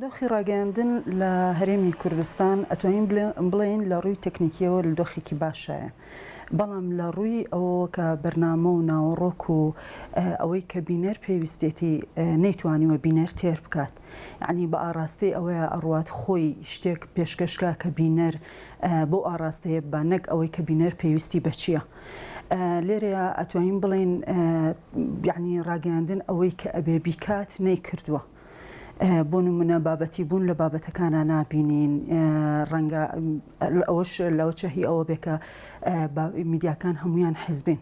دۆخی ڕاگەاندن لە هەرێمی کوردستان ئەتوانین بڵێن لە ڕووی تەکنیکیەوە لە دۆخێکی باشایە، بەڵام لە ڕووی ئەوە کە بەرنامە و ناوەڕۆک و ئەوەی کە بینەر پێویستێتی نەیتوانیوە بینەر تێر بکات، یعنی بە ئاڕاستی ئەوەیە ئەڕوات خۆی شتێک پێشکەشکا کە بینەر بۆ ئاڕاستەیە بە نەک ئەوەی کە بینەر پێویستی بە چییە. لێرەیە ئەتوانین بڵێن یعنی ڕاگەاندن ئەوەی کە ئەبێ بیکات نەیکردووە. بۆ نمونە بابەتی بوون لە بابەتەکانە نابینین، ڕەنگە ئەوەش لەوە چەهی ئەوە بێ کە میدیاکان هەمویان حیزبین.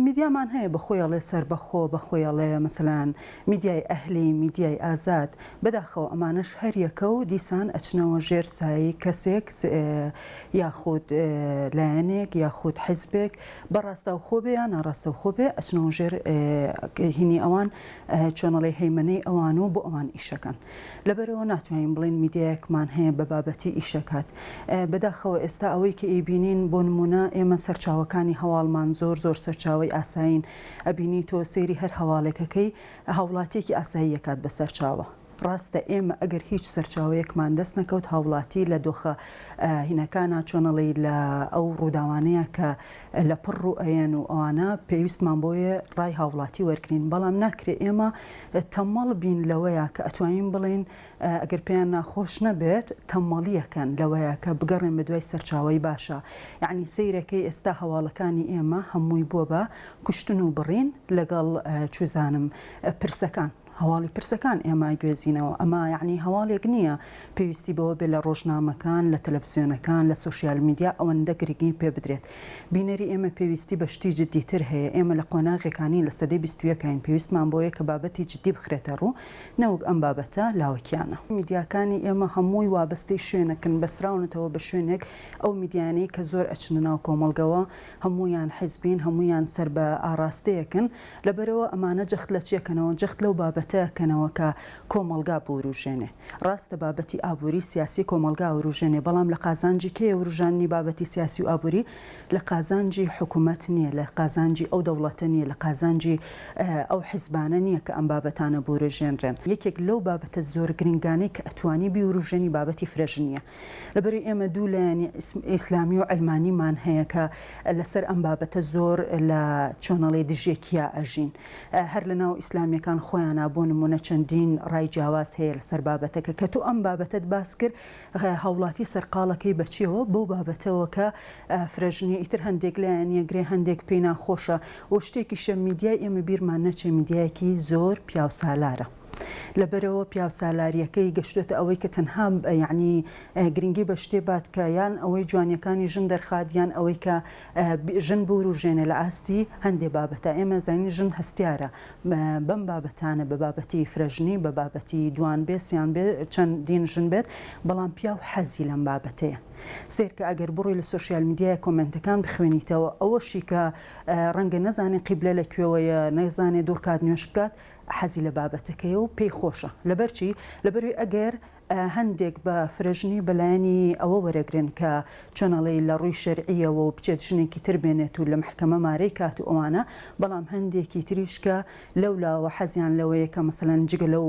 میدیامان هەیە بەخۆیڵێ سەر بەخۆ بەخۆیڵێ مەسەلەن میدیای ئەهلی، میدیای ئازاد، بەداخەوە ئەمانش هەریەکە و دیسان ئەچنەوە ژێر سایی کەسێک یاخود لایەنێک یاخود حیزبێک بەڕاستە و خۆ بێ یان ناڕاستە و خۆ بێ ئەچنەوە ژێر هینی ئەوان چۆنەڵی هەیمەنەی ئەوان و بۆ ئەوان ئیشەکەن. لەبەرەوە ناتوانین بڵین میدیایەکمان هەیە بە بابەتی ئیشەکات. بەداخەوە ئێستا ئەوەی کە ئیبینین بۆ نمونە ئێمە سەرچاوەکانی هەواڵمان زۆر سەرچاوی ئاساین، ئەبینی تۆ سەیری هەر هەواڵێکەکەی هاوڵاتیەکی ئاسایی یەکات بە سەرچاوە. ڕاستە ئێمە ئەگەر هیچ سەرچاوەیەکمان دەست نەکەوت هاوڵاتی لە دۆخە هینەکانە چۆنەڵی لە ئەو ڕووداوانەیە کە لە پڕ ڕوو ئەیەن و ئەوانە پێویستمان بۆیە ڕای هاوڵاتی وەرگین، بەڵام ناکرێ ئێمە تەمەڵ بین لەوەیە کە ئەتوانین بڵێن ئەگەر پێیان ناخۆش نەبێت تەمەڵیەکەن لەوەیە کە بگەڕێن بە دوای سەرچاوی باشە. یعنی سەیرەکەی ئێستا هەواڵەکانی ئێمە هەمووی بووە بە کوشتن و بڕین لەگەڵ چوزانم پرسەکان. هەواڵی پرسەکان ئێمە گوێزینەوە، ئەمە یعنی هەواڵێک نییە پێویستی بەوە بێ لە ڕۆژنامەکان، لە تەلەڤیزیۆنەکان، لە سوشیال میدیا ئەوەندە گرنگی پێ بدرێت. بینەری ئێمە پێویستی بە شتی جدیتر هەیە، ئێمە لە قۆناغێکانی لە سەدەی 21کین پێویستمان بۆیە کە بابەتی جدی بخرێتە ڕوو، نەوەک ئەم بابەتە لاوەکیانە. میدیاکانی ئێمە هەمووی وابەستەی شوێنەکەن، بەسراونەتەوە بە شوێنێک ئەو میدیانەی کە زۆر ئەچنە ناو کۆمەڵگەوە، هەمویان حیزبین، هەمویان سەر بە ئاراستەیەکن، لەبەرەوە ئەمانە جەخت لە چێکەنەوە، جەخت لەو بابەتەکەنەوە کە کۆمەڵگا بوروژێنێ. ڕاستە بابەتی ئابووری سیاسی کۆمەڵگا وروژێنێ، بەڵام لە قازانجی کێ وروژانی بابەتی سیاسی و ئابووری؟ لە قازانجی حکوومەت نییە، لە قازانجی ئەو دەوڵەتە نییە، لە قازانجی ئەو حیزبانە نییە کە ئەم بابەتانە بورژێنرێن. یەکێک لەو بابەتە زۆر گرنگانەی کە ئەتوانی بیوروژێنی بابەتی فرێژن نییە. لەبەری ئێمە دوو لایەنی ئیسلامی و ئەلمانیمان هەیە کە لەسەر ئەم بابەتە زۆر لە چۆنەڵی دژێکیە ئەژین. هەر لە ناو ئیسلامیەکان خۆیانە بۆ نمونە چەندین ڕای جیاواز هەیە لەسەر بابەتەکە کە تو ئەم بابەتت باس کرد، هەوڵاتی سەرقاڵەکەی بەچیەوە بۆ بابەتەوە کە فرێژنی ئیتر هەندێک لایەن یەکگرێ هەندێک پێی ناخۆشە و شتێکی شە میدیای ئێمە بیرمان نەچێ میدیایەکی زۆر پیاوسالارە. لەبەرەوە پیاوسالاریەکەی گەشتێتە ئەوەی کە تەنها یعنی گرنگی بە شتێ بات کە یان ئەوەی جوانیەکانی ژن دەرخات یان ئەوەی کە ژن بوروژێنێ لە ئاستی هەندێک بابەتە. ئێمە زانی ژن هەستیارە بەم بابەتانە، بە بابەتی فرەژنی، بە بابەتی دوان بێ سیان بێ چەندین ژن بێت، بەڵام پیاو حەزی لەم بابەتەیە. سێرکە ئەگەر بڕۆی لە سوشیال میدیای کۆمنتەکان بخوێنیتەوە، ئەوەشی کە ڕەنگە نەزانێت قیبلە لەکوێوەیە، نەزانێت دوورکات نوێش بکات، حەزی لە بابەتەکەیە و پێی خۆشە. لەبەرچی لەبەروی ئەگەر هەندێک بە فرەژنی بەلایانی ئەوە وەرەگرن کە چۆنەڵی لە ڕووی شەرعیەوە و بچێت ژنێکی تر بێنێت و لە محکەمە مارەی کات و ئەوانە، بەڵام هەندێکی تریشکە لەولاوە حەزیان لەوەیە کە مەسەلەن جگە لەو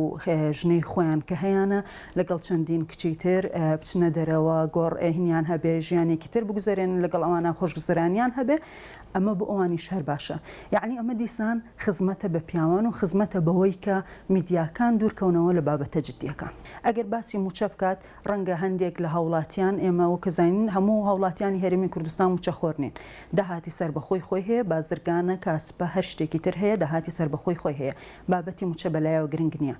ژنەی خۆیان کە هەیەە لەگەڵ چەندین کچی تر بچنە دەرەوە، گۆڕ هینیان هەبێ، ژیانێکی تر بگوزارێن لەگەڵ ئەوانە خۆشگوزەرانیان هەبێ، ئەمە بۆ ئەوانیش هەر باشە. یعنی ئەمە دیسان خزمەتە بە پیاوان و خزمەتە بەوەی کە میدیاکان دوورکەونەوە لە بابەتە جددیەکان. ئەگەر باسی موچە بکات، ڕەنگە هەندێک لە هاوڵاتیان ئێمە وەکەزانین هەموو هاوڵاتیانی هەرێمی کوردستان موچە خۆرنین، داهاتی سەر بەخۆی خۆی هەیە، بازرگانە کاسبە هەر شتێکی تر هەیە، داهاتی سەر بەخۆی خۆی هەیە، بابەتی موچە بەلایەوە گرنگ نییە.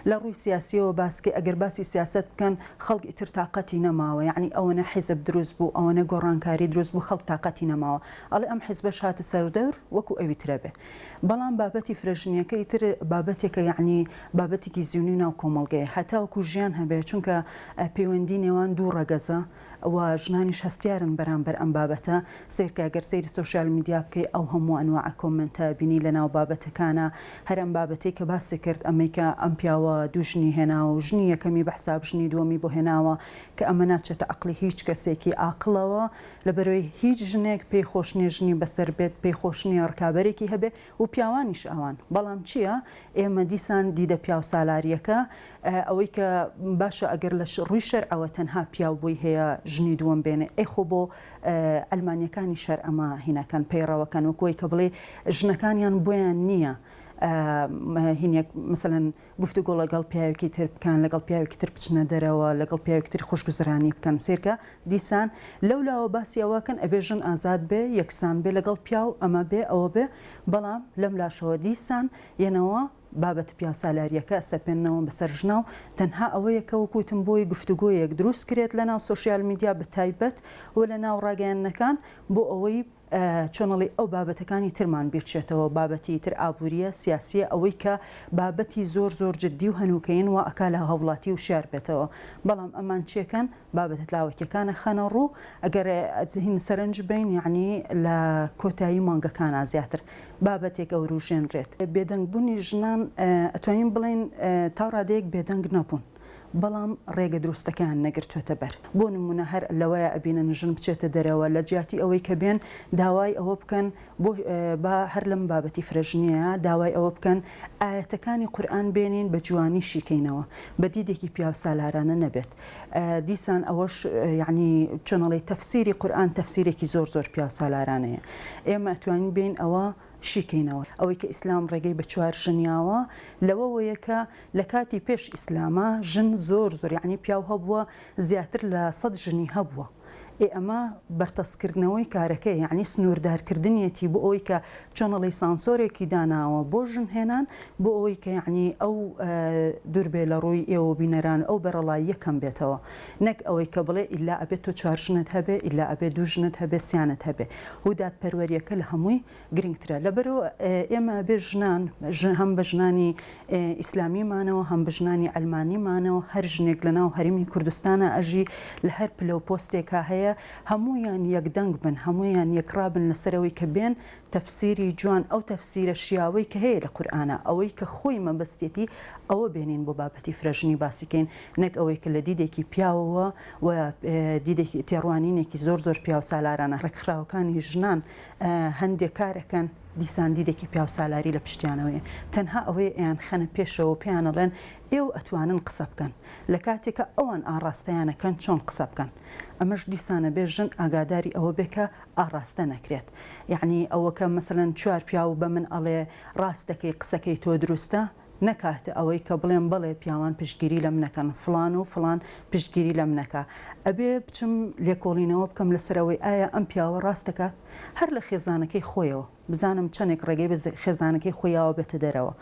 لە ڕووی سیاسیەوە باسکە ئەگەر باسی سیاست بکەن، خەڵک ئیتر تااقەتی نەماوە، یعنی ئەوەنە حیزب دروست بوو، ئەوەنە گۆڕانکاری دروست بوو، خەڵک تااقەتی نەماوە، ئەڵێ ئەم حیزبەش هاتە سەردەور وەکو ئەوی ترە بێ. بەڵام بابەتی فرەژنیەکە ئیتر بابەتێکە، یعنی بابەتێکی زیونی ناو کۆمەڵگەیە، هەتاوەکو ژیان هەبێ، چونکە پەیوەندی نێوان دوو ڕەگەزە و ژنانیش هەستیارن بەرامبەر ئەم بابەتە سیرکە گەر سەیری سوشیال میدیا بکەی ئەو هەموو ئەنواع کۆمنتە بینی لەناو بابەتەکانە هەر ئەم بابەتەی کە باسی کرد ئەمەیکە ئەم پیاوە دوو ژنی هێنا و ژنی یەکەمی بەحساب ژنی دووەمی بۆ هێناوە کە ئەمە ناچێتە عەقڵی هیچ کەسێکی عاقڵەوە لەبەرەوەی هیچ ژنێک پێی خۆش نییە ژنی بەسەر بێت پێی خۆش نییە ڕکابەرێکی هەبێ و پیاوانیش ئەوان بەڵام چییە ئێمە دیسان دیدە پیاو سالارریەکە ئەوەی کە باشە ئەگەر لە ڕووی شەرعەوە تەنها پیاو بووی هەیە ژنی دووەم بێنێ ئەیخۆ بۆ ئەلمانیەکانی شەر ئەمە هینەکان پەیڕەوەکەن وەکۆی کە بڵێ ژنەکانیان بۆیان نییە هینێک مثلەن گفتوگۆ لەگەڵ پیاوێکی تر بکەن لەگەڵ پیاوێکی تر بچنە دەرەوە لەگەڵ پیاوێکی تر خۆشگوزرانی بکەن سێرکە دیسان لەولاوە باسی ئەوەکەن ئەبێ ژن ئازاد بێ یەکسان بێ لەگەڵ پیاو ئەمە بێ ئەوە بێ بەڵام لەم لاشەوە دیسان یەنەوە بابەت پیاو سالاریەکە ئەسەپێنەوە بەسەر ژنا و تەنها ئەوەیەکە وەکوتم بۆی گفتوگۆیەک دروست کرێت لەناو سوشیال میدیا بەتایبەت و لەناو ڕاگەیاندنەکان بۆ ئەوەی چۆنەڵی ئەو بابەتەکانی ترمان بێتچێتەوە بابەتی تر ئابوووریە سیاسیە ئەوەی کە بابەتی زۆر زۆر جددی و هەنووکەین و ئەکا لە هەوڵاتی و شار بێتەوە بەڵام ئەمان چێکەن بابەت لاوەکیەکانە خەنە ڕوو ئەگەر هین سەرنج بین یعنی لە کۆتایی مانگەکانە زیاتر بابەتێک ئەو ڕوژێنرێت بێدەنگبوونی ژنان ئەتوانین بڵێن تا ڕادەیەک بێدەنگ نەبوون بەڵام ڕێگە دروستەکان نەگرتوێتە بەر بۆ نمونە هەر لەوەیە ئەبینن ژن بچێتە دەرەوە لە جیاتی ئەوەی کە بێن داوای ئەوە بکەن بۆ هەر لەم بابەتی فرەژنیە داوای ئەوە بکەن ئاەتەکانی قورئان بێنین بە جوانی شیکەینەوە بە دیدێکی پیاو سالارانە نەبێت دیسان ئەوەش یعنی چۆنەڵی تەفسیری قورئان تەفسیرێکی زۆر زۆر پیاو سالارانەیە ئێمە ئەتوانین بین ئەوە شیکەینەوە ئەوەی کە ئیسلام ڕێگەی بە چوار ژنیاوە لەوەیە کە لە کاتی پێش ئیسلامە ژن زۆر زۆر یعنی پیاو هەبووە زیاتر لە 100 ژنی هەبووە ئەمە بەرتەسکردنەوەی کارەکە یعنی سنووردارکردنیەتی بۆ ئەوی کە چۆنەڵی سانسۆرێکی داناوە بۆ ژن هێنان بۆ ئەوەی کە یعنی ئەو دووربێ لە ڕووی ئێوە بینەران ئەو بەرەڵای یەکەم بێتەوە نەک ئەوەی کە بڵێ ئیلا ئەبێت تۆ چوار ژنت هەبێ ئیلا ئەبێ دوو ژنت هەبێ سیانت هەبێ هودات پەروەریەکە لە هەمووی گرنگترە لەبەرەوە ئێمە بێ ژنان هەم بە ژنانی ئیسلامیمانەوە هەم بە ژنانی ئەلمانیمانەوە هەر ژنێک لەناو هەرمی کوردستانە ئەژی لە هەر پلە و پۆستێکا هەیە هەموویان یەکدەنگ بن هەموویان یەکرابن لەسەرەوەی کە بێن تەفسیری جوان ئەو تەفسیرە شیاوەی کە هەیە لە قورئانە ئەوەی کە خۆی مەبەستێتی ئەوە بێنین بۆ بابەتی فرەژنی باسیکەین نەک ئەوەی کە لە دیدێکی پیاوەوە و دیدێکی تێڕوانینێکی زۆر زۆر پیاو سالارانە ڕێکخراوەکانی ژنان هەندێک کارەکەن دیسان دیدێکی پیاو سالاری لە پشتیانەوەیە تەنها ئەوەیە ئەیان خەنە پێشەوە پێیانەڵێن ئێوە ئەتوانن قسە بکەن لە کاتێکە ئەوان ئاڕاستەیانەکەن چۆن قسە بکەن ئەمەش دیسانە بێ ژن ئاگاداری ئەوە بێکە ئاڕاستە نەکرێت یعنی ئەوەکە مەسەلەن چوار پیاو بە من ئەڵێ ڕاست دەکەی قسەکەی تۆ دروستە نەکاتە ئەوەی کە بڵێن بڵێ پیاوان پشتگیری لەم نەکەن فلان و فلان پشتگیری لەم نەکە ئەبێ بچم لێکۆڵینەوە بکەم لەسەرەوەی ئایا ئەم پیاوە ڕاست دەکات هەر لە خێزانەکەی خۆیەوە بزانم چەندێک ڕێگەی بە خێزانەکەی خۆیەوە بێتە دەرەوە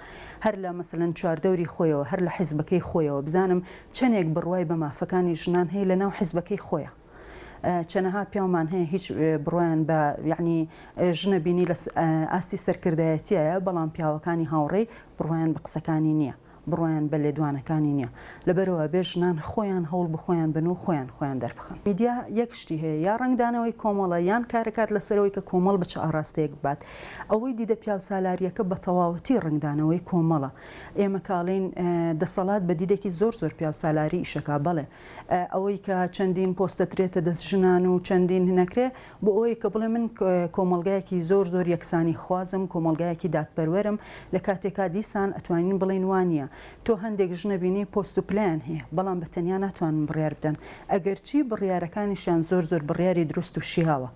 هەر لە مەسەلەن چواردەوری خۆیەوە هەر لە حیزبەکەی خۆیەوە بزانم چەندێک بڕوای بە مافەکانی ژنان هەیە لە ناو حیزبەکەی خۆیە چەنەها پیامان هەیە هیچ بڕۆیان بە یعنی ژنە بینی لە ئاستی سەرکردایەتیایە بەڵام پیاوەکانی هاوڕێی بڕۆیان بە قسەکانی نییە بڕۆیان بە لێدوانەکانی نییە لەبەرەوە بێ ژنان خۆیان هەوڵ بخۆیان بن و خۆیان دەربخن میدیا یەک شتی هەیە یا ڕنگدانەوەی کۆمەڵە یان کارەکات لەسەرەوەی کە کۆمەڵ بچ ئاراستەیەک بات ئەوەی دیدە پیاو سالاریەکە بە تەواوەتی ڕنگدانەوەی کۆمەڵە ئێمە کاڵین دەسەڵات بە دیدێکی زۆر زۆر پیاو سالاری ئیشەکە بڵێ ئەوەی کە چەندین پۆستەترێتە دەست ژنان و چەندین هەنەکرێ بۆ ئەوەی کە بڵێ من کۆمەلگایەکی زۆر زۆر یەکسانی خوازم کۆمەلگایەکی دادپەروەرم لە کاتێکا دیسان ئەتوانین بڵێن وانە تۆ هەندێک ژنە بینی پۆست و پلیان هەیە بەڵام بە تەنیا ناتوانن بڕیار بدەن ئەگەر چی بڕیارەکانیشیان زۆر زۆر بڕیاری دروست و شیاوە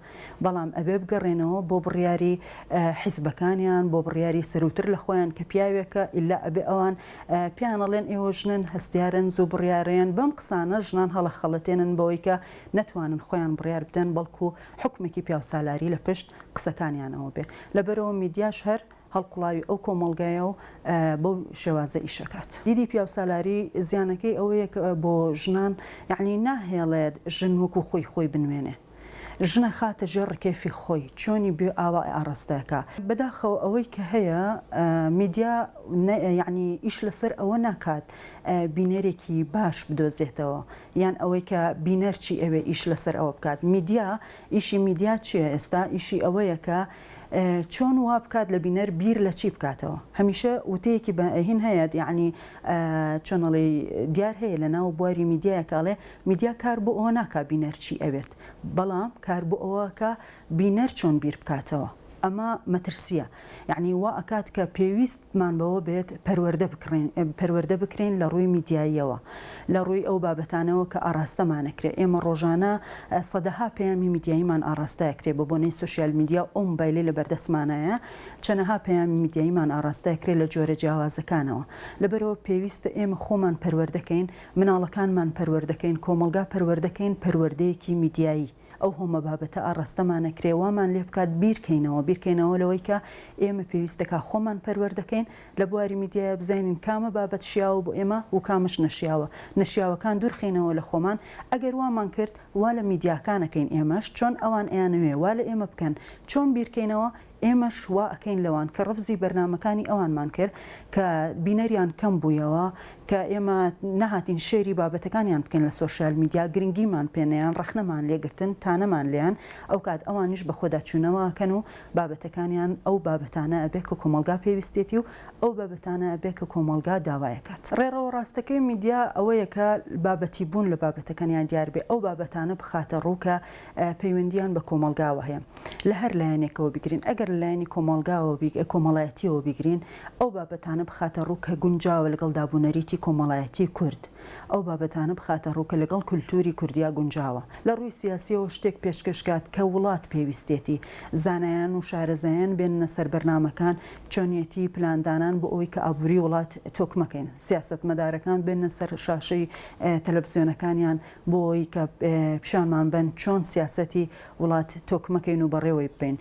بەڵام ئەبێ بگەڕێنەوە بۆ بڕیاری حیزبەکانیان بۆ بڕیاری سەروتر لە خۆیان کە پیاوێکە ئللا ئەبێ ئەوان پیانەڵێن ئێوە ژنن هەستیارن زوو بڕیاریان بەم قسانە ژنان هەڵە خەڵەتێنن بەوەی کە نەتوانن خۆیان بڕیار بدەن بەڵکو حکومێکی پیاو سالاری لە پشت قسەکانیانەوە بێ لەبەرەوە میدیاش هەر هەڵقوڵاوی ئەو کۆمەڵگایە و بەو شێوازە ئیشەکات دیدی پیاو سالاری زیانەکەی ئەوەیە بۆ ژنان یعنی ناهێڵێت ژن وەکو خۆی بنوێنێ ژنە خاتە ژێر ڕکێفی خۆی چۆنی بێ ئاوا ئاڕاستەکە بەداخەوە ئەوەی کە هەیە میدیا یعنی ئیش لەسەر ئەوە ناکات بینەرێکی باش بدۆزێتەوە یان ئەوەی کە بینەرچی ئەوێ ئیش لەسەر ئەوە بکات میدیا ئیشی میدیا چییە ئێستا ئیشی ئەوەیە کە چۆن وا بکات لە بینەر بیر لە چی بکاتەوە هەمیشە وتەیەکی هین هەیە یعنی چۆنەڵی دیار هەیە لە ناو بواری میدیایەکڵێ میدیا کار بۆ ئەوە ناکا بینەر چی ئەوێت بەڵام کار بۆ ئەوەکە بینەر چۆن بیر بکاتەوە ئەمە مەترسیە یعنی وا ئەکات کە پێویستمان بەوە بێت پەروەردە بکرێن لە ڕووی میدیاییەوە لە ڕووی ئەو بابەتانەوە کە ئاراستەمانەکرێت ئێمە ڕۆژانە سەدەها پەیامی میدیاییمان ئاراستەکرێت بە بۆنەی سوسیال میدیا ئەو مۆبایلێ لە بەردەستمانایە چەندەها پەیامی میدیاییمان ئاراستەکرێت لە جۆرە جیاوازەکانەوە لەبەرەوە پێویستە ئێمە خۆمان پەروەردەکەین مناڵەکانمان پەروەردەکەین کۆمەلگا پەروەردەکەین پەروەردەیەکی میدیایی ئەو هەمە بابەتە ئاڕاستەمانەکرێ وامان لێ بکات بیرکەینەوە لەوەی کە ئێمە پێویستەکە خۆمان پەروەردەکەین لە بواری میدیایە بزانین کامە بابەت شیاوە بۆ ئێمە و کامش نەشیاوەکان دوورخینەوە لە خۆمان ئەگەر وامان کرد وا لە میدیاکانەکەین ئێمەش چۆن ئەوان ئەیانوێ وا لە ئێمە بکەن چۆن بیرکەینەوە ئێمەش وا ئەەکەین لەوان کە ڕفزی بەرنمەکانی ئەوانمان کرد کە بینەریان کەم بوویەوە کە ئێمە نەهاتین شێری بابەتەکانیان بکەین لە سوسیال میدیا گرنگیمان پێنیان ڕخنەمان لێگرتن تانەمان لیان ئەو کات ئەوانیش بە خۆداچوونەوەکەن و بابەتەکانیان ئەو بابەتانە ئەبێ کە کۆمەلگا پێویستێتی و ئەو بابەتانە ئەبێ کە کۆمەلگا داوایەکات ڕێڕەوە ڕاستەکەی میدیا ئەوەیە کە بابەتی بوون لە بابەتەکانیان دیار بێ ئەو بابەتانە بخاتە ڕووکە پەیوەندیان بە کۆمەلگاوە هەیە لە هەر لایەنێکەوە بگرین ئەگەر لایەنی کۆمەلگاوە کۆمەڵایەتیەوە بگرین ئەو بابەتانە بخاتە ڕووکە گونجاوە لەگەڵ دابوونەریتی کۆمەڵایەتی کورد ئەو بابەتانە بخاتە ڕووکە لەگەڵ کولتوری کوردیا گونجاوە لە ڕووی سیاسیەوە شتێک پێشکەشکات کە وڵات پێویستێتی زانایان و شارەزایان بێنە سەر بەرنامەکان چۆنیەتی پلاندانان بۆ ئەوی کە ئابووری وڵات تۆکمەکەین سیاسەتمەدارەکان بێنە سەر شاشەی تەلەڤیزیۆنەکانیان بۆ ئەوی کە پیشانمان بن چۆن سیاسەتی وڵات تۆکمەکەین و بەڕێوەی بین